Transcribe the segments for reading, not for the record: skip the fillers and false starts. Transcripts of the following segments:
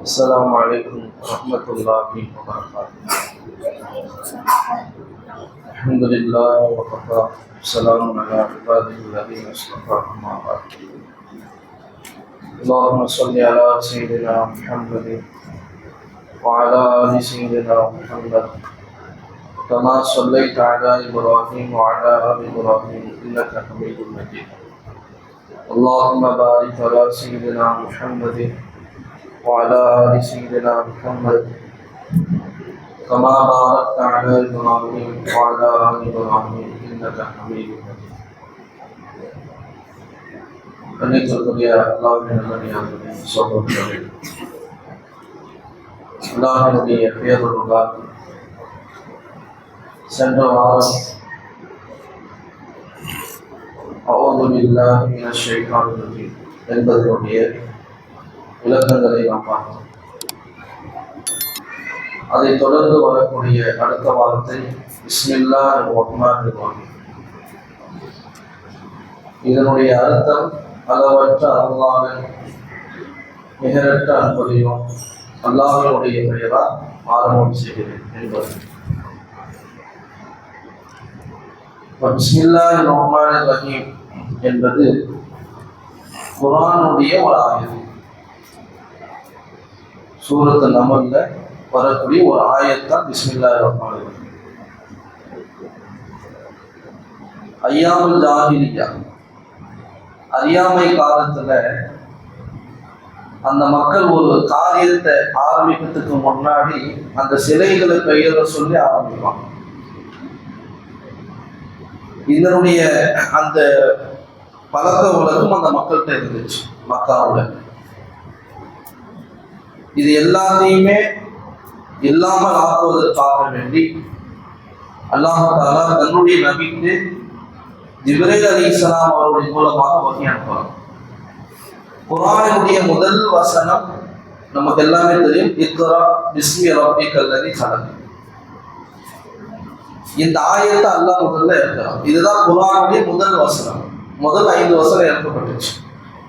السلام عليكم ورحمة الله وبركاته. الحمد لله وكفى والسلام على عباده الذين اصطفى أما بعد. اللهم صل على سيدنا محمد وعلى آل سيدنا محمد كما صليت على إبراهيم وعلى آل إبراهيم إنك حميد مجيد. اللهم بارك على سيدنا محمد وعلى آل سيدنا محمد كما باركت على إبراهيم وعلى آل إبراهيم إنك حميد مجيد. கண்ணியத்திற்குரிய அல்லாஹ்வின் நல்லடியார்களே, சகோதரர்களே, அல்லாஹ்வினுடைய பேரருளால் சென்ற வாரம் அஊது பில்லாஹி மினஷ் ஷைத்தானிர் ரஜீம் என்பதனுடைய விளக்கங்களை நாம் பார்த்தோம். அதை தொடர்ந்து வரக்கூடிய அடுத்த வார்த்தை பிஸ்மில்லாஹிர் ரஹ்மானிர் ரஹீம். இதனுடைய அர்த்தம் அளவற்ற அருளாளன் நிகரற்ற அன்புடையும் அல்லாஹ்வினுடைய பெயரால் ஆரம்பம் செய்கிறேன் என்பது. பிஸ்மில்லாஹிர் ரஹ்மானிர் ரஹீம் என்பது குர்ஆனுடைய ஒரு ஆயத்து. சூரத்து நமல்ல வரக்கூடிய ஒரு ஆயத்தான் பிஸ்மில்லாஹிர் ரஹ்மானிர் ரஹீம். ஐயாமுல் ஜாஹிலிய்யா, அறியாமை காலத்துல அந்த மக்கள் ஒரு காரியத்தை ஆரம்பிக்கிறதுக்கு முன்னாடி அந்த சிலைகளை பெயரை சொல்லி ஆரம்பிப்பாங்க. இதனுடைய அந்த பழக்க வழக்கம் அந்த மக்கள்கிட்ட இருந்துச்சு மக்காவுல. இது எல்லாத்தையுமே இல்லாமல் ஆக்குவதற்காக வேண்டி அல்லாஹ் தஆலா தன்னுடைய நபிக்கு ஜிப்ரீல் அலைஹிஸ்ஸலாம் அவருடைய மூலமாக வஹி அனுப்புறார். குர்ஆனுடைய முதல் வசனம் நமக்கு எல்லாமே தெரியும், இக்ரா பிஸ்மி ரப்பிக்கல் லதீ ஹலக். இந்த ஆயத்தை அல்லாஹ் முதல்ல இருக்கிறார். இதுதான் குர்ஆனுடைய முதல் வசனம். முதல் 5 வசனம் இறக்கப்பட்டுச்சு.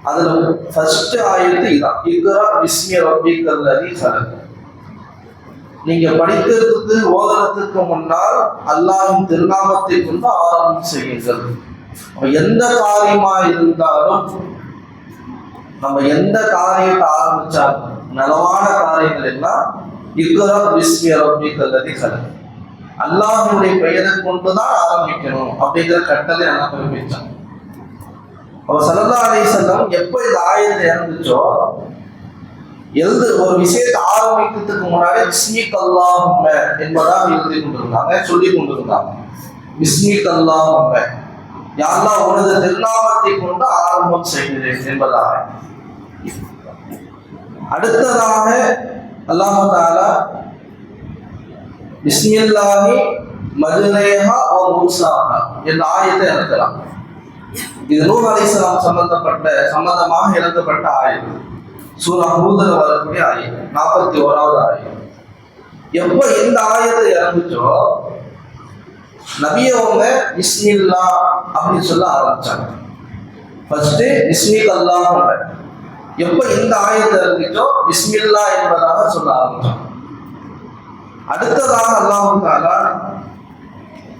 அதுல ஃபர்ஸ்ட் ஆயத்து இதான், இக்ரா பிஸ்மி ரப்பிக்கல் லதீ ஹலக். நீங்க படிக்கிறதுக்கு ஓதுறதுக்கு முன்னால் அல்லாஹ்வின் திருநாமத்தை கொண்டு ஆரம்பம் செய்யுங்கள். எந்த காரியமா இருந்தாலும் நம்ம எந்த காரியத்தை ஆரம்பிச்சாலும் நலவான காரியங்கள் எல்லாம் இக்ரா பிஸ்மி ரப்பிக்கல் லதீ ஹலக், அல்லாஹ்வுடைய பெயரை கொண்டுதான் ஆரம்பிக்கணும் அப்படிங்கிற கட்டளை எல்லாம் பிறப்பிச்சாங்க. அவர் ஸல்லல்லாஹு அலைஹி வஸல்லம் எப்போ இந்த ஆயத்தை இறந்துச்சோ, ஒரு விஷயத்தை ஆரம்பிக்கிறதுக்கு முன்னாடி பிஸ்மிக் அல்லாஹும்ம என்பதாக எழுதி கொண்டிருந்தாங்க, சொல்லி கொண்டிருந்தாங்க. பிஸ்மிக் அல்லாஹும்ம, யா அல்லாஹ் உனது திருநாமத்தை கொண்டு ஆரம்பம் செய்கிறேன் என்பதாக. அடுத்ததாக அல்லாஹ் தஆலா பிஸ்மில்லாஹி மஜ்ரேஹா வ முர்சாஹா என்ற ஆயத்தை இறக்கலாம். இது நூஹ் அலைஹிஸ்ஸலாம் சம்பந்தமாக இறக்கப்பட்ட ஆயத்து. சூரா ஹூத்ல வரக்கூடிய ஆயத்து, 41வது ஆயத்து. எப்போ இந்த ஆயத்தை இறங்குச்சோ, நபியவங்க பிஸ்மில்லா அப்படின்னு சொல்ல ஆரம்பிச்சாங்க. ஃபர்ஸ்ட் பிஸ்மிக் அல்லாஹ். எப்போ இந்த ஆயத்தை இறங்குச்சோ பிஸ்மில்லா என்பதாக சொல்ல ஆரம்பிச்சாங்க. அடுத்ததாக அல்லாஹ் தஆலா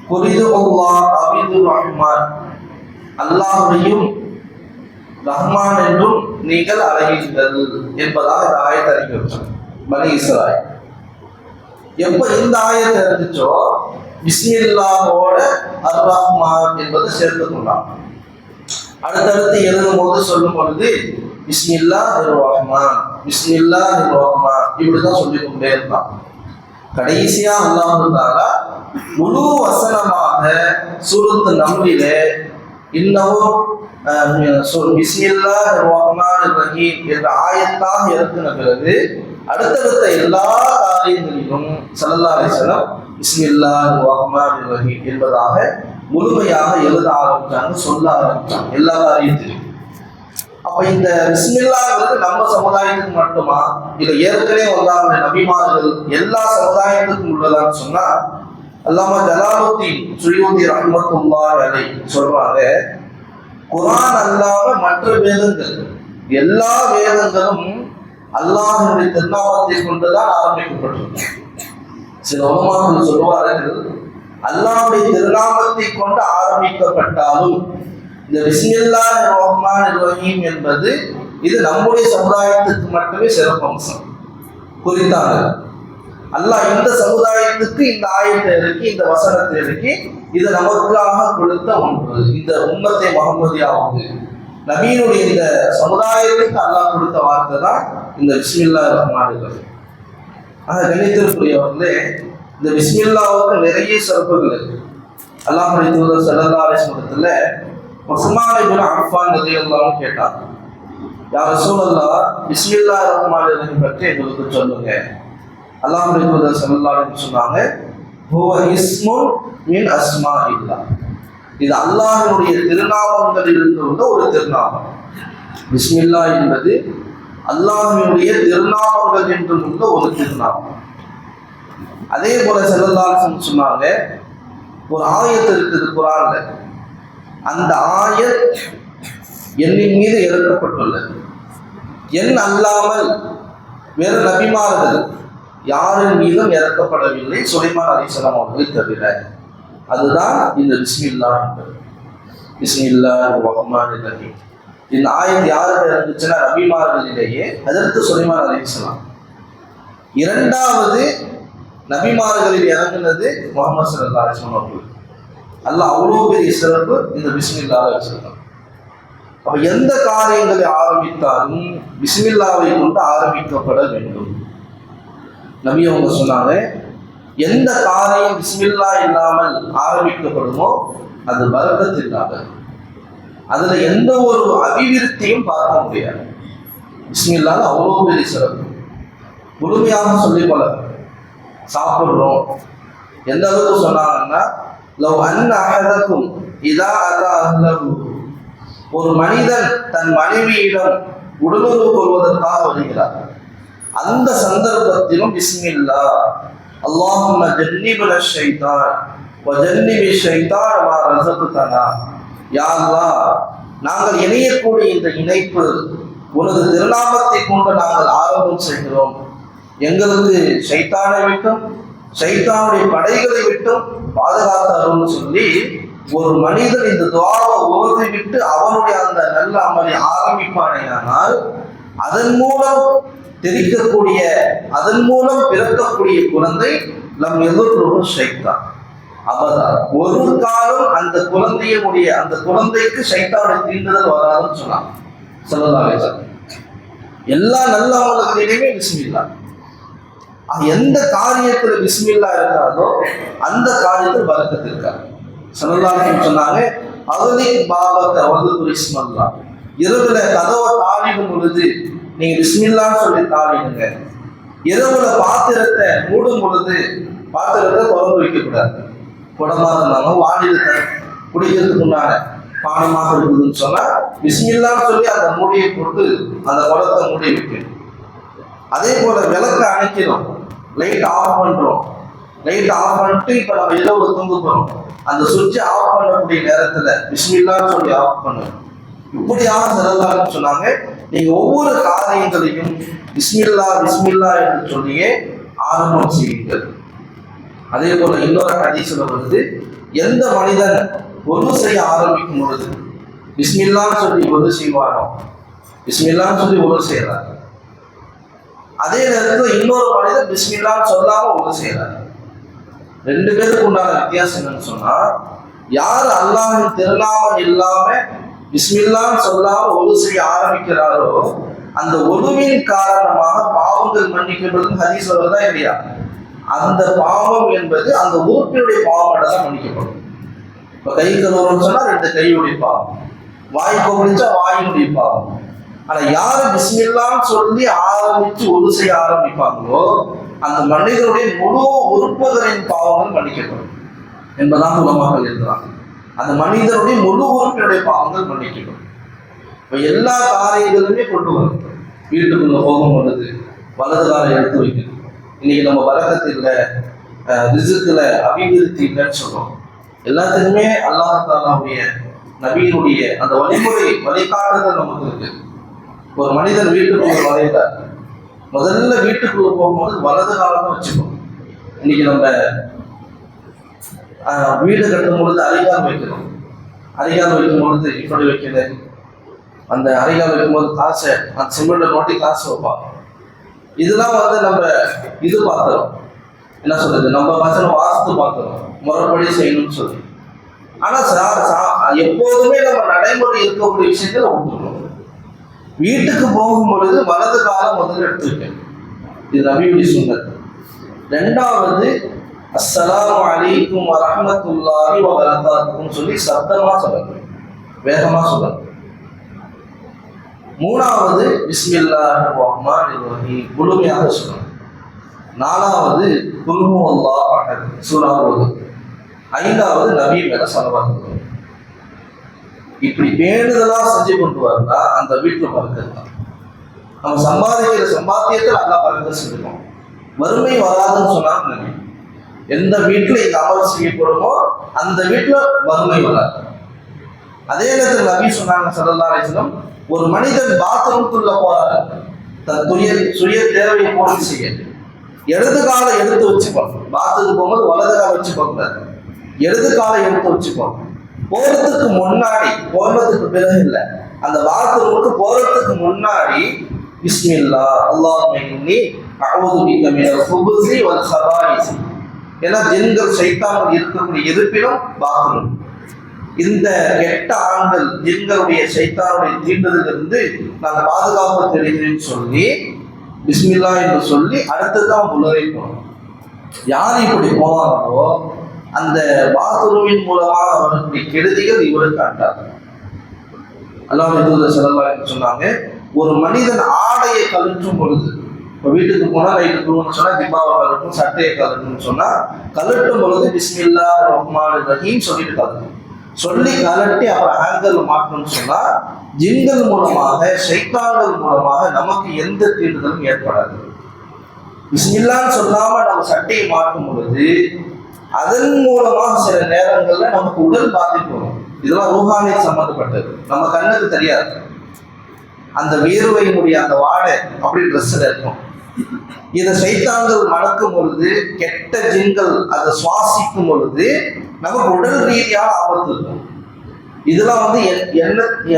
குரிது அல்லாஹ் அபீதுர் ரஹ்மான், அல்லாஹ்வையும் ரஹ்மான் என்றும் நீங்கள் அழையுங்கள் என்பதாக இந்த ஆயத்தை அறிக்கை வச்சாங்க பனி இஸ்ராயீல். எப்ப இந்த ஆயத்தை இருந்துச்சோ பிஸ்மில்லாஹோட அர் ரஹ்மான் என்பதை சேர்த்து கொண்டாங்க. அடுத்தடுத்து எழுதும் போது சொல்லும் பொழுது பிஸ்மில்லாஹிர் ரஹ்மான், பிஸ்மில்லாஹிர் ரஹ்மான் இப்படிதான் சொல்லிக் கொண்டே இருந்தான். கடைசியா அல்லாஹ் தஆலா முழு வசனமாக சூரத்து நம்லிலே இன்னமும் பிஸ்மில்லாஹிர் ரஹ்மானிர் ரஹீம் என்ற ஆயத்தாக இறக்கின பிறகு அடுத்தடுத்த எல்லா காரியங்களிலும் ஸல்லல்லாஹு அலைஹி வஸல்லம் பிஸ்மில்லாஹிர் ரஹ்மானிர் ரஹீம் என்பதாக முழுமையாக எழுத ஆரம்பிச்சாங்க, சொல்ல ஆரம்பிச்சாங்க எல்லா காரியத்திலும். அப்ப இந்த பிஸ்மில்லாஹ்ங்கிறது நம்ம சமுதாயத்துக்கு மட்டுமா இல்ல ஏற்கனவே வந்தாங்க நபிமார்கள் எல்லா சமுதாயத்துக்கும் உள்ளதான்னு சொன்னா, அல்லாமா ஜலாலுத்தீன் சுயூதி ரஹ்மத்துல்லாஹி அலைஹி சொல்றாங்க, குர்ஆன் அல்லாம மற்ற வேதங்கள் எல்லா வேதங்களும் அல்லாஹ்வுடைய திருநாமத்தை கொண்டுதான் ஆரம்பிக்கப்பட்டிருக்கு. சில உலமாக்கள் சொல்வார்கள், அல்லாஹ்வுடைய திருநாமத்தை கொண்டு ஆரம்பிக்கப்பட்டாலும் இந்த பிஸ்மில்லாஹிர் ரஹ்மானிர் ரஹீம் என்பது இது நம்முடைய சமுதாயத்துக்கு மட்டுமே சிறப்பம்சம் குறித்தாங்க. அல்லாஹ் இந்த சமுதாயத்துக்கு இந்த ஆயத்தை இறக்கி, இந்த வசனத்தை இறக்கி, இது நமக்காக கொடுத்த ஒன்று. இந்த உம்மத்தை முஹம்மதியாவுக்கு நபியினுடைய இந்த சமுதாயத்துக்கு அல்லாஹ் கொடுத்த வார்த்தை தான் இந்த பிஸ்மில்லாஹிர் ரஹ்மானிர் ரஹீம். கணித்திற்குரியவர்களே, இந்த பிஸ்மில்லாவுக்கு நிறைய சிறப்புகள் இருக்கு. அல்லாஹ்வுடைய தூதர் ஸல்லல்லாஹு அலைஹி வஸல்லம் உஸ்மான் இப்னு அஃபான் ரலியல்லாஹு அன்ஹு கேட்டார், யா ரசூலல்லாஹ், பிஸ்மில்லாஹிர் ரஹ்மானிர் ரஹீம் பற்றி எங்களுக்கு சொல்லுங்க. அல்லாஹ்வுடைய தூதர் ஸல்லல்லாஹு அலைஹி வஸல்லம் சொன்னாங்க, ஹுவ இஸ்முன் மின் அஸ்மாஇல்லாஹ், இது அல்லாஹ்வுடைய திருநாமங்களில் இருந்து ஒரு திருநாமம். பிஸ்மில்லா என்பது அல்லாஹ்வுடைய திருநாமங்கள் என்று உள்ள ஒரு திருநாமம். அதே போல ஸல்லல்லாஹு அலைஹி வஸல்லம் சொன்னாங்க, ஒரு ஆயத்து இருக்குது குர்ஆன்ல, அந்த ஆயத் என்னின் மீது இறக்கப்பட்டுள்ளது. என் அல்லாமல் வேறு நபிமார்கள் யாரின் மீதும் இறக்கப்படவில்லை, சுலைமான் அலைஹிஸ்ஸலாம் அவர்களை தவிர. அதுதான் இந்த பிஸ்மில்லா என்பது. பிஸ்மில்லாஹிர் ரஹ்மானிர் ரஹீம். இந்த ஆயத் யாருக்கு இறங்குச்சுன்னா நபிமார்களிலேயே ஹஜ்ரத் சுலைமான் அலைஹிஸ்ஸலாம். இரண்டாவது நபிமார்களில் இறங்குனது முஹம்மது ஸல்லல்லாஹு அலைஹி வஸல்லம் அவர்கள். அல்லாஹ் அவ்வளோ பெரிய சிறப்பு இந்த பிஸ்மில்லாஹ் வச்சிருக்கான். அப்ப எந்த காரியங்களை ஆரம்பித்தாலும் பிஸ்மில்லாவை கொண்டு ஆரம்பிக்கப்பட வேண்டும். நபி அவங்க சொன்னாங்க, எந்த காரியம் பிஸ்மில்லா இல்லாமல் ஆரம்பிக்கப்படுமோ அது பரக்கத் இல்லாத, அதுல எந்த ஒரு அபிவிருத்தியும் பார்க்க முடியாது. பிஸ்மில்லாஹ் அவ்வளோ பெரிய சிறப்பு. முழுமையாக சொல்லிக் கொள்ள சாப்பிடுறோம். எந்த அளவுக்கு சொன்னாங்கன்னா, லவ் அன்ன அஹதக்கும் இதா அதா அஹ்லஹு, ஒரு மனிதன் தன் மனைவியிடம் உடலுறவு கொள்வதற்காக வருகிறார், அந்த சந்தர்ப்பத்திலும் பிஸ்மில்லா அல்லாஹும்ம ஜன்னிபுன ஷைத்தான் வ ஜன்னிபி ஷைத்தான் மா ரஸக்தனா, யா அல்லாஹ், நாங்கள் இணையக்கூடிய இந்த இணைப்பு உனது திருநாமத்தை கொண்டு நாங்கள் ஆரம்பம் செய்கிறோம், எங்களுக்கு ஷைத்தானை விட்டும் ஷைத்தானுடைய படைகளை விட்டும் பாதுகாத்தாரோன்னு சொல்லி ஒரு மனிதன் இந்த துஆவை ஓதிவிட்டு அவனுடைய அந்த நல்ல அமலை ஆரம்பிப்பானேயானால் அதன் மூலம் தெரிக்கக்கூடிய, அதன் மூலம் பிறக்கக்கூடிய குழந்தை நம் எதிர்ப்பு ஷைத்தான் அபதா, ஒரு காலம் அந்த குழந்தையினுடைய அந்த குழந்தைக்கு ஷைத்தானுடைய தீண்டுதல் வராதுன்னு சொன்னாங்க ஸல்லல்லாஹு அலைஹி வஸல்லம். எல்லா நல்ல அமல்களிலுமே பிஸ்மில்லா. எந்த காரியத்துல பிஸ்மில்லா இருக்காதோ அந்த காரியத்தில் பரக்கத் இருக்காது. ஸல்லல்லாஹு அலைஹி வஸல்லம் சொன்னாங்க, அகலிக் பாபக வதுகுர் இஸ்மல்லாஹ், இரவுல கதவை தாளிடும் பொழுது நீங்க பிஸ்மில்லான்னு சொல்லி தாளிடுங்க. இரவுல பாத்திரத்தை மூடும் பொழுது பாத்திரத்தை திறந்து வைக்கக்கூடாது. குடமா இருந்தாலும் வாடியில் குடிக்கிறதுக்கு முன்னால பானமாக இருக்குதுன்னு சொன்னா பிஸ்மில்லான்னு சொல்லி அந்த மூடியை போட்டு அந்த குடத்தை மூடி வைக்கணும். அதே போல விளக்கை அணைக்கிறோம், லைட் ஆஃப் பண்றோம், லைட் ஆஃப் பண்ணிட்டு இப்ப நம்ம இரவு தூங்க போறோம், அந்த சுவிட்சை ஆஃப் பண்ணக்கூடிய நேரத்துல பிஸ்மில்லான்னு சொல்லி ஆஃப் பண்ணணும். இப்படியாக ஸல்லல்லாஹு சொன்னாங்க, நீங்க ஒவ்வொரு காரியங்களையும் பிஸ்மில்லா பிஸ்மில்லா என்று சொல்லியே ஆரம்பம் செய்யுங்கள். அதே போல இன்னொரு ஹதீஸ்ல வருது, எந்த மனிதன் ஒது செய்ய ஆரம்பிக்கும் பொழுது பிஸ்மில்லான்னு சொல்லி ஒது செய்வானோ, பிஸ்மில்லான்னு சொல்லி ஒது செய்யறாங்க, அதே நேரத்தில் இன்னொரு மனிதன் பிஸ்மில்லான்னு சொல்லாம ஒது செய்யறாங்க. ரெண்டு பேருக்கு உண்டான வித்தியாசம் என்னன்னு சொன்னா, யார் அல்லாஹ்வின் திருநாமம் இல்லாம பிஸ்மில்லான்னு சொல்லாம ஒது செய்ய ஆரம்பிக்கிறாரோ அந்த ஒதுவின் காரணமாக பாவங்கள் மன்னிக்கப்படுது ஹதீஸ் வருதா இல்லையா? அந்த பாவம் என்பது அந்த உறுப்பினுடைய பாவம் தான் மன்னிக்கப்படும். இப்ப கை கழுவுறோம்னு சொன்னா ரெண்டு கையுடைய பாவம், வாய் கொப்பளிச்சா வாயினுடைய பாவம். ஆனா யாரு பிஸ்மில்லான்னு சொல்லி ஆரம்பிச்சு ஒது செய்ய ஆரம்பிப்பாங்களோ அந்த மனிதனுடைய முழு உறுப்புகளின் பாவங்கள் மன்னிக்கப்படும் என்பதாக உலமாக்கள் எழுதுறாங்க. அந்த மனிதனுடைய முழு உறுப்பினுடைய பாவங்கள் மன்னிக்கப்படும். இப்ப எல்லா காரியங்களுமே கொண்டு வரும். வீட்டுக்குள்ள கோபம் வருது, வலது காலை எடுத்து வைக்கணும். இன்னைக்கு நம்ம பரக்கத்து இல்லை, ரிஸ்க்ல அபிவிருத்தி இல்லைன்னு சொல்றோம். எல்லாத்துக்குமே அல்லாஹ் தஆலாவுடைய நபியினுடைய அந்த வழிமுறை வழிகாட்டுதல் நமக்கு இருக்கு. ஒரு மனிதன் வீட்டுக்குள்ள நுழைகிறார், முதல்ல வீட்டுக்குள்ள போகும்போது வலது காலம் தான் வச்சுக்கணும். இன்னைக்கு நம்ம வீடு கட்டும் பொழுது அரிகால் வைக்கணும். அரிகால் வைக்கும் பொழுது இப்படி வைக்கிறது, அந்த அரிகால் வைக்கும்போது காசை அந்த சிமெண்ட்டை நோட்டி காசு வைப்பாங்க. இதெல்லாம் நம்ம இது பார்க்குறோம், என்ன சொல்றது, நம்ம வசனம் வாஸ்து பார்க்குறோம், முறைப்படி செய்யணும்னு சொல்லி. ஆனால் எப்போதுமே நம்ம நடைமுறை இருக்கக்கூடிய விஷயத்துல விட்டுருக்கோம். வீட்டுக்கு போகும் பொழுது வலது காலம் முதல்ல எடுத்துருக்கேன். இது நபியுடைய சுன்னத். ரெண்டாவது அஸ்ஸலாமு அலைக்கும் வரஹ்மத்துல்லாஹி வபரகாத்துஹுன்னு சொல்லி சத்தமா சொல்லணும், வேகமா சொல்லணும். மூணாவது பிஸ்மில்லாஹிர் ரஹ்மானிர் ரஹீம் முழுமையாக சொல்லணும். நாலாவது குல் ஹுவல்லாஹு அஹத் சூரா ஓது. ஐந்தாவது நபி மேல ஸலவாத். இப்படி பேணுதலா செஞ்சு கொண்டு வரா அந்த வீட்டுல பறக்கத்தான். நம்ம சம்பாதிக்கிற சம்பாத்தியத்தில் அல்லா பறக்க செஞ்சுக்கணும். வறுமை வராதுன்னு சொன்னாங்க நபி. எந்த வீட்டுல இந்த அமல் செய்யப்படுமோ அந்த வீட்டுல வறுமை வராது. அதே நேரத்தில் நபி சொன்னாங்க ஸல்லல்லாஹு அலைஹி வஸல்லம், ஒரு மனிதன் பாத்ரூம்குள்ள போறாரு, தன் சுய தேவையை பூர்த்தி செய்ய இடது காலை எடுத்து வச்சுப்பான். பாத்ரூம் போகும்போது வலது காலை வச்சு போகிறாரு, இடது காலை எடுத்து வச்சுப்பான். போறதுக்கு முன்னாடி, போறதுக்கு பிறகு இல்லை, அந்த பாத்ரூமுக்கு போறதுக்கு முன்னாடி பிஸ்மில்லா அல்லாஹும்ம இன்னி அஊது பிக மினல் குபுஸி வல் ஹபாயிஸ். ஏன்னா ஜின்கள் சைத்தான்கள் இருக்கக்கூடிய இருப்பிடம் பாத்ரூம். இந்த கெட்ட ஆண்கள் ஜின்களுடைய சைத்தானுடைய தீண்டதிலிருந்து நான் பாதுகாப்பு தெரிகிறேன்னு சொல்லி பிஸ்மில்லா என்று சொல்லி அடுத்ததான் உள்ளரை போனோம். யார் இப்படி போவாங்களோ அந்த பாத்ரூமின் மூலமாக அவர்களுடைய கெடுதிகள் இவருக்கு காட்டார். அல்லாஹ்வுடைய தூதர் ஸல்லல்லாஹு அலைஹி வஸல்லம் சொன்னாங்க, ஒரு மனிதன் ஆடையை கழற்றும் பொழுது, இப்போ வீட்டுக்கு போனால் நைட்டு தூங்கணும்னு சொன்னால் ஜிப்பாவை கழட்டும், சட்டையை கழட்டும்னு சொன்னால் கழட்டும் பொழுது பிஸ்மில்லாஹிர் ரஹ்மானிர் ரஹீம் சொல்லிட்டு கழட்டும். சொல்லி கலட்டி அப்புறம் ஆங்கல் மாற்றணும்னு சொன்னா ஜின்கள் மூலமாக சைத்தான்கள் மூலமாக நமக்கு எந்த தீண்டுதலும் ஏற்படாது. பிஸ்மில்லான்னு சொல்லாம நம்ம சட்டையை மாற்றும் பொழுது அதன் மூலமாக சில நேரங்கள்ல நமக்கு உடல் பாதிப்பு வரும். இதெல்லாம் ரூஹானிய சம்பந்தப்பட்டது, நம்ம கண்ணுக்கு தெரியாது. அந்த வேர்வையினுடைய அந்த வாடை அப்படி ட்ரெஸ்ல இருக்கும். இதை சைத்தான்கள் மணக்கும் பொழுது, கெட்ட ஜின்கள் அதை சுவாசிக்கும் பொழுது நமக்கு உடல் ரீதியான ஆபத்து இருக்கும். இதெல்லாம்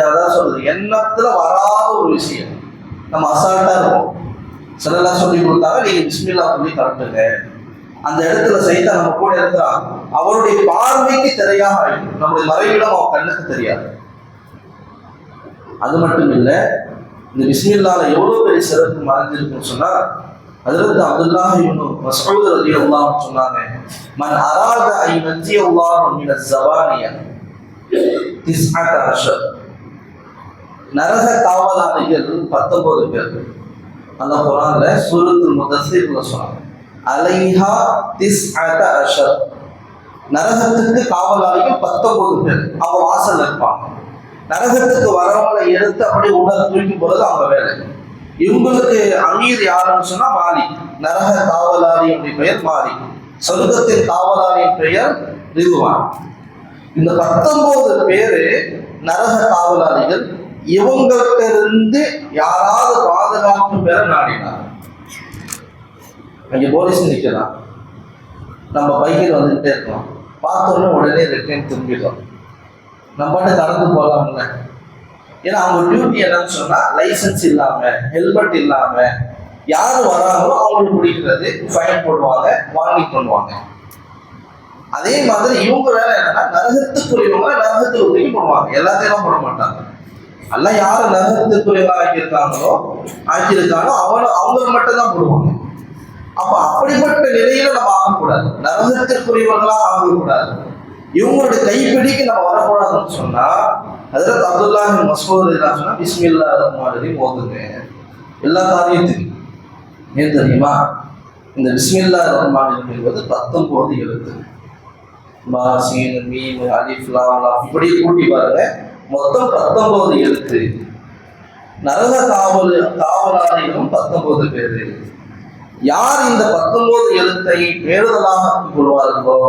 அதான் சொல்றது, எண்ணத்துல வராத ஒரு விஷயம். நம்ம அசால்ட்டா இருக்கும். சிலலாம் சொல்லி கொடுத்தாங்க, நீங்க பிஸ்மில்லா சொல்லி கலட்டுங்க. அந்த இடத்துல சைத்தான் நம்ம கூட இருக்கிறான், அவருடைய பார்வைக்கு திரையாக ஆயிடும். நம்முடைய மறைவிடம் அவன் கண்ணுக்கு தெரியாது. அது மட்டும் இல்லை, இந்த பிஸ்மில்லால எவ்வளவு பெரிய சிறப்பு மறைஞ்சிருக்குன்னு சொன்னா, ஹஜ்ரத் அப்துல்லாஹ் இப்னு மஸ்ஊத் ரலியல்லாஹு அன்ஹு சொன்னாங்க, மன் அராத ஐ நஜ்ஜியல்லாஹு மினஸ் ஸவானியா 19 நரக காவலாளிகள் 19 பேர். அந்த குர்ஆன்ல சூரத்துல் முதஸ்ஸிர்ல சொன்னாங்க, அலைஹா 19 நரகத்துக்கு காவலாளிகள் 19 பேர். அவங்க வாசல் இருப்பாங்க. நரகத்துக்கு வரவங்களை எடுத்து அப்படியே உடல் தூக்கி போறது அவங்க வேலை. இவங்களுக்கு அமீர் யாருன்னு சொன்னா மாலிக். நரக காவலாளியின் பெயர் மாலிக், சொர்க்கத்தின் காவலாளியின் பெயர் ரிதுவான். இந்த 19 பேரு நரக காவலாளிகள். இவங்கள்ட்ட இருந்து யாராவது பாதுகாப்பு பெற நாடினார். அங்கே போலீஸ் நிற்கலாம், நம்ம பைக்கில் வந்துகிட்டே இருக்கோம், பார்த்தோன்னே உடனே ரிட்டர்ன் திரும்பிடலாம், நம்ம பாட்டு கடந்து போகலாம்ல. ஏன்னா அவங்க டியூட்டி என்னன்னு சொன்னா, லைசன்ஸ் இல்லாம ஹெல்மெட் இல்லாம யாரு வராங்களோ அவங்களுக்கு பிடிக்கிறது, ஃபைன் போடுவாங்க, வாங்கி பண்ணுவாங்க. அதே மாதிரி இவங்க வேலை என்னன்னா, நரகத்துக்குரியவங்க நரகத்துக்கு உதவி பண்ணுவாங்க, எல்லாத்தையும் போட மாட்டாங்க. அல்ல யாரு நரகத்துக்குரியவங்க ஆக்கியிருக்காங்களோ அவங்களுக்கு மட்டும் தான் போடுவாங்க. அப்ப அப்படிப்பட்ட நிலையில நம்ம ஆகக்கூடாது, நரகத்திற்குரியவர்களா ஆகக்கூடாது. இவங்களுடைய கைப்பிடிக்கு நம்ம வரக்கூடாதுன்னு சொன்னா, ஹஜ்ரத் அப்துல்லாஹ் இப்னு மஸ்ஊத் என்ன சொன்னா, பிஸ்மில்லாஹிர் ரஹ்மானிர் ரஹீம் ஓதுங்க எல்லா காரியத்துக்கும். ஏன் தெரியுமா? இந்த பிஸ்மில்லாஹிர் ரஹ்மானிர் ரஹீம் என்பது 19 எழுத்து. பா சீன் மீம் அலிஃப் லாம் லா இப்படி கூட்டி பாருங்க, மொத்தம் 19 எழுத்து. நரக காவலாளிகளும் 19 பேரு. யார் இந்த 19 எழுத்தை பேறுதலாக கொள்வார்களோ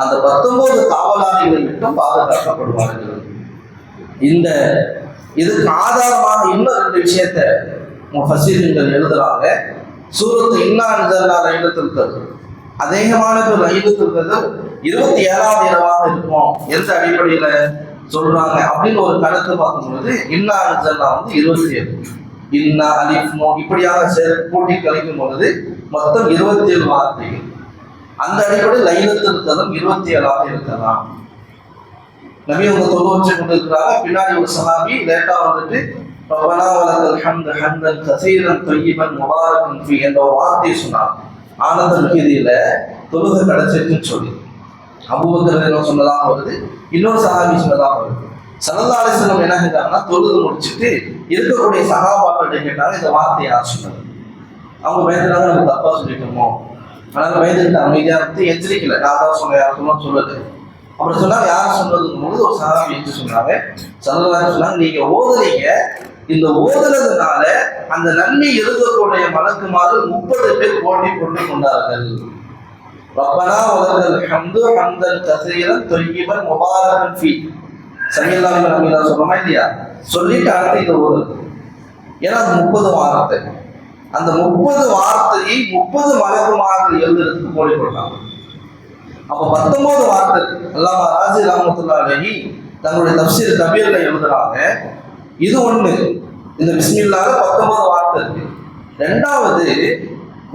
அந்த 19 காவலாளிகள் மட்டும் பாதுகாக்கப்படுவார்கள். இதுக்கு ஆதாரமாக இன்னும் 2 விஷயத்தை முஃபஸ்ஸிரீன்கள் எழுதுறாங்க. சூரத்து இன்னா அன்சல்னா லைலத்துல் கத்ர், அதிகமான லைலத்துல் கத்ர் 27வது இரவாக இருக்கும். எந்த அடிப்படையில சொல்றாங்க அப்படின்னு ஒரு கருத்து பார்க்கும்போது இன்னா அன்சல்னா 27, இன்னா அலிஃப் நூன் இப்படியாக கூட்டி கழிக்கும் பொழுது மொத்தம் 27 வார்த்தைகள். அந்த அடிப்படையில் லைலத்துல் கத்ர் 27ஆக இருக்கலாம். நபி அவங்க தொழு வச்சு கொண்டிருக்கிறாங்க. பின்னாடி ஒரு சஹாபி லேட்டா வந்துட்டு ரப்பனா வலக்கல் ஹம்து ஹம்தன் கஸீரன் தய்யிபன் முபாரக்கன் ஃபீ என்ற ஒரு வார்த்தையை சொன்னார். ஆனந்த மிகுதியில தொழுகை கிடைச்சிருக்குன்னு சொல்லி அபூபக்கர் சொன்னதாக வருது, இன்னொரு சஹாபி சொன்னதாக வருது. ஸல்லல்லாஹு அலைஹி வஸல்லம் என்ன செஞ்சாங்கன்னா தொழுது முடிச்சுட்டு இருக்கக்கூடிய சஹாபாக்கள் கேட்டாங்க இந்த வார்த்தையை யார் சொன்னது. அவங்க பயந்துட்டாங்க நம்ம தப்பா சொல்லிட்டோமோ, அதனால பயந்துட்டு அமைதியா இருந்து எச்சரிக்கல, நான் தான் சொன்ன யாருக்கும் சொல்லுது. அப்புறம் சொன்னாங்க யார் சொன்னதுக்கும் போது ஒரு சஹாபி எடுத்து சொன்னாங்க. ஸல்லல்லாஹு அலைஹி வஸல்லம் சொன்னாங்க நீங்க ஓதுறீங்க, இந்த ஓதுனதுனால அந்த நன்மை எழுதக்கூடிய மலக்குமார்கள் 30 பேர் போட்டி கொண்டு கொண்டார்கள். ரப்பனா வலக்கல் ஹம்து ஹம்தன் கஸீரன் தய்யிபன் முபாரக்கன் ஃபீ சல்லல்லாஹு அலைஹி வஸல்லம் சொல்றோமா இல்லையா, சொல்லிட்டு அடுத்து இதை ஓதுறது. ஏன்னா அது 30 வார்த்தை. அந்த 30 வார்த்தையை 30 மலக்குமார்கள் எழுதுறதுக்கு போட்டி கொண்டாங்க. அப்ப 19 வார்த்தை அல்லாமா ராஜி ரஹ்மத்துல்லாஹி அலைஹி தங்களுடைய தஃப்சீர் கபீர்ல எழுதுறாங்க. இது ஒண்ணு, இந்த பிஸ்மில்லாஹ்ல 19 வார்த்தை இருக்கு. ரெண்டாவது,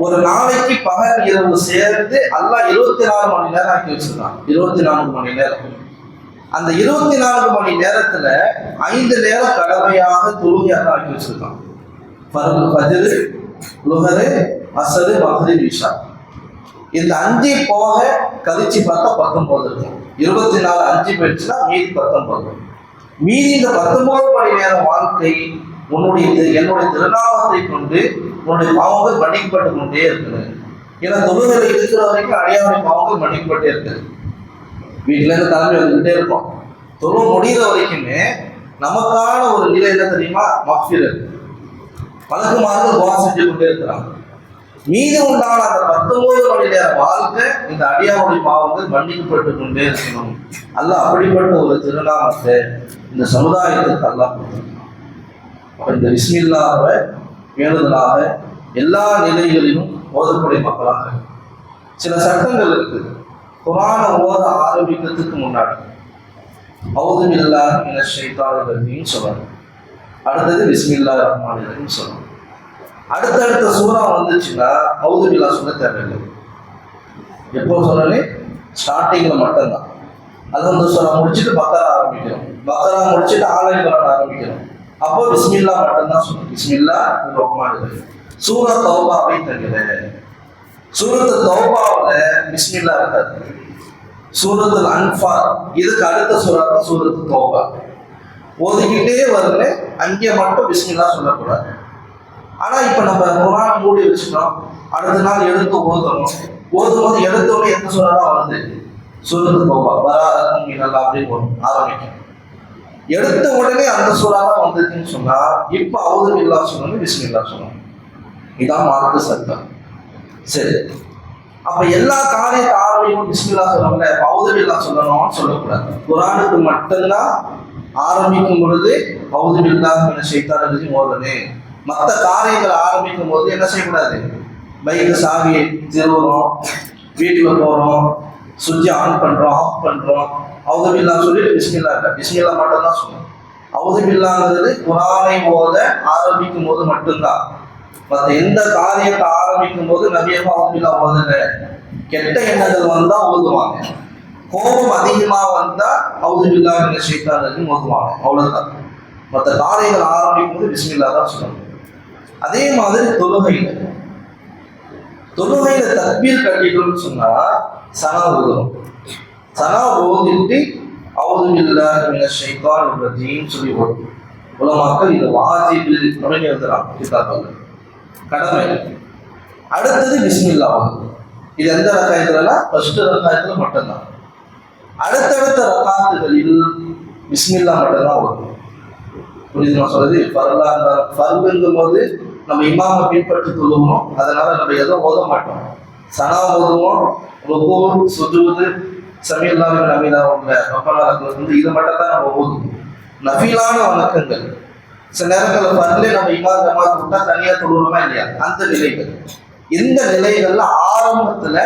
ஒரு நாளைக்கு பகல் இரவு சேர்ந்து அல்லாஹ் 24 மணி நேரம் ஆக்கி வச்சிருக்கான். 24 மணி நேரம். அந்த 24 மணி நேரத்துல 5 நேரம் கடமையாக தொழுகையாக ஆக்கி வச்சிருக்கான். ஃபஜ்ர், லுஹர், அஸ்ர், மக்ரிப், இஷா. இந்த 5 போக கழிச்சு பார்த்தா 19 இருக்கும். 24 5 போயிடுச்சுன்னா மீதி 19. மீதி இந்த 19 மணி நேரம் வாழ்க்கை என்னுடைய திருநாமத்தை கொண்டு உன்னுடைய பாவங்கள் மன்னிக்கப்பட்டு கொண்டே இருக்குது. ஏன்னா தொழுகையில இருக்கிற வரைக்கும் அடியாவுடைய பாவங்கள் மன்னிக்கப்பட்டே இருக்குது. வீட்டுல இருந்து தலைமை வந்துகிட்டே இருக்கும். தொழு முடிகிற வரைக்குமே நமக்கான ஒரு நிலை என்ன தெரியுமா, மக்ஃபிரத், மலக்குமார்கள் துஆ செஞ்சு கொண்டே இருக்கிறாங்க. மீது உண்டான அந்த 19 மணி நேர வாழ்க்கை இந்த அடியாவுடைய பாவங்கள் மன்னிக்கப்பட்டு கொண்டே இருக்கணும். அல்லாஹ் அப்படிப்பட்ட ஒரு திருநாமத்தை இந்த சமுதாயத்துக்கு அல்லாஹ் கொடுத்தார். இந்த பிஸ்மில்லாஹ்வை பேணுதலாக எல்லா நிலைகளிலும் ஓதக்கூடிய மக்களாக. சில சட்டங்கள் இருக்குது. குர்ஆனை ஓத ஆரம்பிக்கிறதுக்கு முன்னாடி அஊது பில்லாஹி மினஷ் ஷைத்தானிர் ரஜீம் சொல்லணும். அடுத்தது பிஸ்மில்லாஹிர் ரஹ்மானிர் ரஹீம் சொல்லணும். அடுத்தடுத்த சூறா வந்துச்சுன்னா அஊது பில்லாஹ் சொல்ல தேவையில்லை. எப்போ சொல்லணும், ஸ்டார்டிங்ல மட்டும்தான். அல்ஹம்து சூரா முடிச்சுட்டு பக்கரா ஆரம்பிக்கிறோம், பக்கரா முடிச்சுட்டு ஆல இம்ரான் ஆரம்பிக்கிறோம். அப்போ பிஸ்மில்லாஹ் மட்டும்தான் சொல்லணும். பிஸ்மில்லாஹிர் ரஹ்மானிர் ரஹீம். சூரா தௌபாவை தவிர சூரத்து தௌபாவுல பிஸ்மில்லாஹ் இருக்காது. சூரத்துல் அன்ஃபால் இதுக்கு அடுத்த சூரா தான் சூரத்து தௌபா. ஓதிக்கிட்டே வரல, அங்கே மட்டும் பிஸ்மில்லாஹ் சொல்லக்கூடாது. ஆனா இப்ப நம்ம குர்ஆன் மூடி வச்சுட்டோம், அடுத்த நாள் எடுத்து ஓதுறோம். ஓதும்போது எடுத்தோடனே எந்த சூரா தான் வருது, சூரத்து தௌபா பராஅத்தும் மினல்லாஹ் அப்படின்னு வரும், ஆரம்பிக்கும். எடுத்த உடனே அந்த சூரா தான் வந்துச்சுன்னு சொன்னா இப்ப அஊது பில்லாஹ் சொல்லணும், பிஸ்மில்லாஹ் சொல்லணும். இதான் மார்க்க சட்டம். சரி, அப்ப எல்லா காரியத்தை ஆரம்பிக்கும் பிஸ்மில்லாஹ் சொல்லணும்ல, அஊது பில்லாஹ் சொல்லணும்னு சொல்லக்கூடாது. குர்ஆனுக்கு மட்டும்தான் ஆரம்பிக்கும் பொழுது அஊது பில்லாஹி மினஷ் ஷைத்தானிர் ரஜீம் ஓதணும். மற்ற காரியங்களை ஆரம்பிக்கும் போது என்ன செய்யக்கூடாது, பைக்கு சாவியை திருவுறோம், வீட்டுக்கு போறோம், சுவிட்ச் ஆன் பண்றோம், ஆஃப் பண்றோம், அஊது பில்லாஹ் சொல்லிட்டு பிஸ்மில்லாஹ் இல்லை, பிஸ்மில்லாஹ் மட்டும் தான் சொல்லணும். அஊது பில்லாஹ்ங்கிறது குர்ஆனை ஓத ஆரம்பிக்கும் போது மட்டும்தான். மற்ற எந்த காரியத்தை ஆரம்பிக்கும் போது நபியமா அஊது பில்லாஹ் ஓதல. கெட்ட எண்ணங்கள் வந்தா ஓதுவாங்க, கோபம் அதிகமா வந்தா அஊது பில்லாஹி மினஷ் ஷைத்தானிர் ரஜீம் ஓதுவாங்க, அவ்வளவுதான். மற்ற காரியங்கள் ஆரம்பிக்கும் போது பிஸ்மில்லாஹ் தான் சொல்லணும். அதே மாதிரி தொழுகையில தக்பீர் கட்டிட்டோம்னு சொன்னா சனா ஓதுறோம். சனா ஓதிட்டு அஊது பில்லாஹி மினஷ் ஷைத்தானிர் ரஜீம் சொல்லி ஓடும். உலமாக்கள் இது வாஜிப் அப்படின்னு எழுதுறாங்க கிதாபுல, கடமை. அடுத்தது பிஸ்மில்லாஹ் ஓதும். இது எந்த ரக்காயத்துல, ஃபர்ஸ்ட் ரக்காயத்துல மட்டும்தான். அடுத்தடுத்த ரக்காத்துகளில் பிஸ்மில்லாஹ் மட்டும்தான் ஓதும். புரியுது நான் சொல்றது? ஃபர்துங்கும் போது நம்ம இமாமை பின்பற்றி தொழுவோம், அதனால நம்ம எதுவும் ஓத மாட்டோம். சனா ஓதுவோம், ருக்கு, சுஜூது, சமீல்லாஹ் லிமன் ஹமீதஹு ரப்பனா லக்கல் ஹம்து, இது மட்டும் தான் நம்ம ஓதுவோம். நஃபிலான வணக்கங்கள் சில நேரங்களில் ஃபர்லே நம்ம இமாம் ஜமாத் விட்டா தனியா தொழுவோமா இல்லையா, அந்த நிலைகள். இந்த நிலைகள்ல ஆரம்பத்துல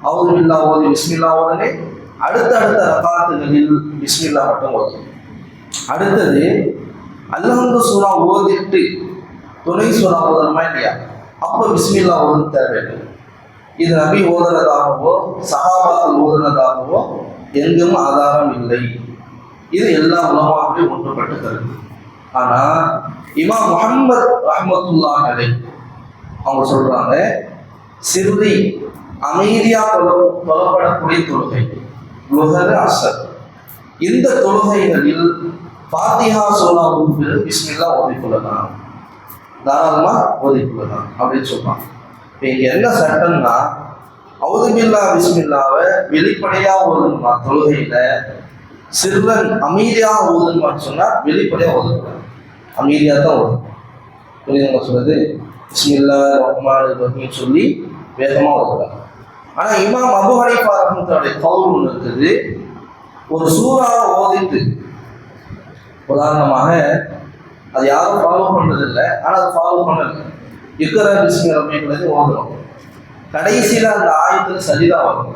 அவுது பில்லா ஓதி பிஸ்மில்லா ஓதனே, அடுத்தடுத்த ரகாத்துகளில் பிஸ்மில்லா மட்டும் ஓதும். அடுத்தது அல்ஹம்து சூரா ஓதிட்டு துணை சூரா ஓதணுமா இல்லையா, அப்போ பிஸ்மில்லா ஓதும் தேவையில்லை. இது நபி ஓதுனதாகவோ சஹாபாக்கள் ஓதுனதாகவோ எங்கும் ஆதாரம் இல்லை. இது எல்லா உலமாக்களும் ஒன்றுபட்டு கருத்து. ஆனா இமாம் முஹம்மது ரஹ்மத்துல்லாஹி அலைஹி அவங்க சொல்றாங்க, சிறுதி அமைதியா தொழப்படக்கூடிய தொழுகை லுஹர் அஸ்ர், இந்த தொழுகைகளில் ஃபாத்திஹா சூராவுக்கு பிறகு பிஸ்மில்லா ஓதிக்கொள்ளலாம், தாராளமா ஓதிக்கொள்ளலாம் அப்படின்னு சொல்றாங்க. இப்போ இங்க என்ன சட்டம்னா, அவுது பில்லா பிஸ்மில்லாவை வெளிப்படையா ஓதணுமா தொழுகையில, சிறுவன் அமைதியாக ஓதணுமான்னு சொன்னா வெளிப்படையா ஓதக்கூடாது, அமைதியா தான் ஓதணும். புரியுதுங்க சொல்றது? பிஸ்மில்லா ரஹ்மான் ரஹீம் சொல்லி வேகமா ஓதலாம். ஆனா இமாம் அபூ ஹனீஃபா ரஹ்மத்துல்லாஹி கவுல் ஒன்று இருக்குது, ஒரு சூறாவை ஓதிட்டு, உதாரணமாக அது யாரும் ஃபாலோ பண்றது இல்லை, ஆனா அதை ஃபாலோ பண்ணல, இக்ரா பிஸ்மி ரப்பிக்கல் ஓதுறோம், கடைசியில அந்த ஆயத்துல சஜிதா வரும்,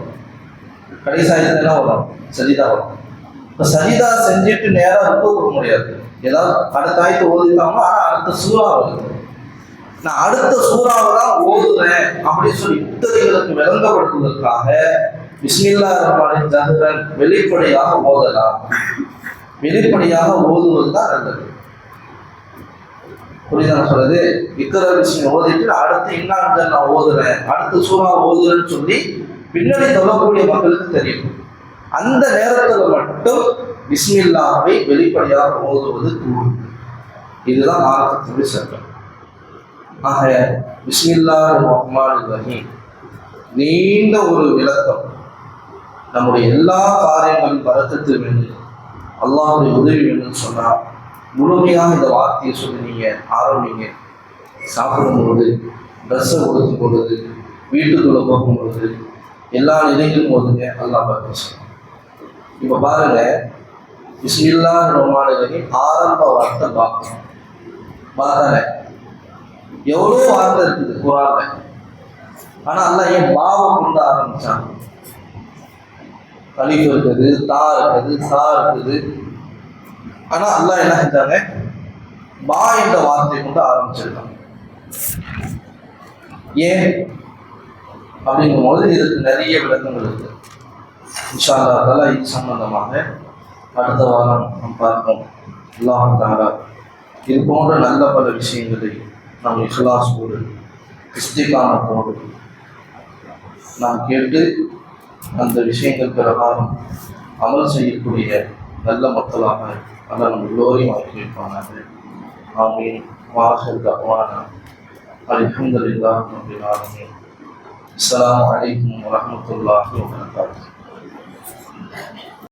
கடைசி ஆயத்துல என்ன வரும், சஜிதா வரும். இப்போ சஜிதா செஞ்சுட்டு நேராக ருக்கு கொடுக்க முடியாது, ஏதாவது அடுத்த ஆயத்தை ஓதிட்டாங்க, ஆனா அடுத்த சூறா வருது, நான் அடுத்த சூறாவை தான் ஓதுறேன் அப்படின்னு சொல்லி முத்ததிகளுக்கு விளங்கப்படுத்துவதற்காக பிஸ்மில்லாஹிர் ரஹ்மானிர் ரஹீம் வெளிப்படையாக ஓதலாம். வெளிப்படையாக ஓதுவது தான் நல்லது. புரியுதா சொல்றது? இக்ரா பிஸ்மி ஓதிட்டு அடுத்து இன்னான்கள் நான் ஓதுறேன், அடுத்த சூறா ஓதுறேன்னு சொல்லி பின்னாடி சொல்லக்கூடிய மக்களுக்கு தெரியும். அந்த நேரத்தில் மட்டும் பிஸ்மில்லாஹை வெளிப்படையாக ஓதுவது கூடும். இதுதான் மார்க்கத்துடைய சட்டம். ஆக பிஸ்மில்லாஹிர் ரஹ்மானிர் ரஹீம் நீண்ட ஒரு விளக்கம், நம்முடைய எல்லா காரியங்களும் பரக்கத்து வேண்டும், அல்லாஹ்வுடைய உதவி வேணும்னு சொன்னால் முழுமையாக இந்த வார்த்தையை சொல்லி நீங்கள் ஆரம்பிங்க. சாப்பிடும்பொழுது, ட்ரெஸ்ஸை கொடுக்கும் பொழுது, வீட்டுக்குள்ளே போகும்பொழுது, எல்லா நிலையிலும் போதுங்க அல்லாஹ் பரக்கத்து. இப்போ பாருங்க, பிஸ்மில்லாஹிர் ரஹ்மானிர் ரஹீம் ஆரம்ப வார்த்தை பார்த்தாங்க, எவ்வளோ வார்த்தை இருக்குது குர்ஆன்ல, ஆனா அல்லாஹ் ஏன் பாவை கொண்டு ஆரம்பிச்சான்? அலிஃப் இருக்குது, தா இருக்குது, சா இருக்குது, ஆனா அல்லாஹ் என்ன செஞ்சாங்க, பா என்ற வார்த்தையை கொண்டு ஆரம்பிச்சிருக்காங்க. ஏன் அப்படிங்கும் போது இதுக்கு நிறைய விளக்கங்கள் இருக்கு. இன்ஷா அல்லாஹ் தஆலா இது சம்பந்தமாக அடுத்த வாரம் நாம் பார்ப்போம். அல்லாஹ் தஆலா இது போன்ற நல்ல பல விஷயங்களை நாம் இஹ்லாஸோடு இஸ்திகாமத்தோடு நாம் கேட்டு அந்த விஷயங்கள் பிரகாரம் அமல் செய்யக்கூடிய நல்ல மக்களாக அல்லாஹ் நம்ம எல்லோரையும் ஆக்கி வைப்பானாக. ஆமீன். வாஹிர் தஅவானா அல்ஹம்துலில்லாஹி ரப்பில் ஆலமீன். அஸ்ஸலாமு அலைக்கும் வரஹ்மத்துல்லாஹி வபரகாத்துஹு.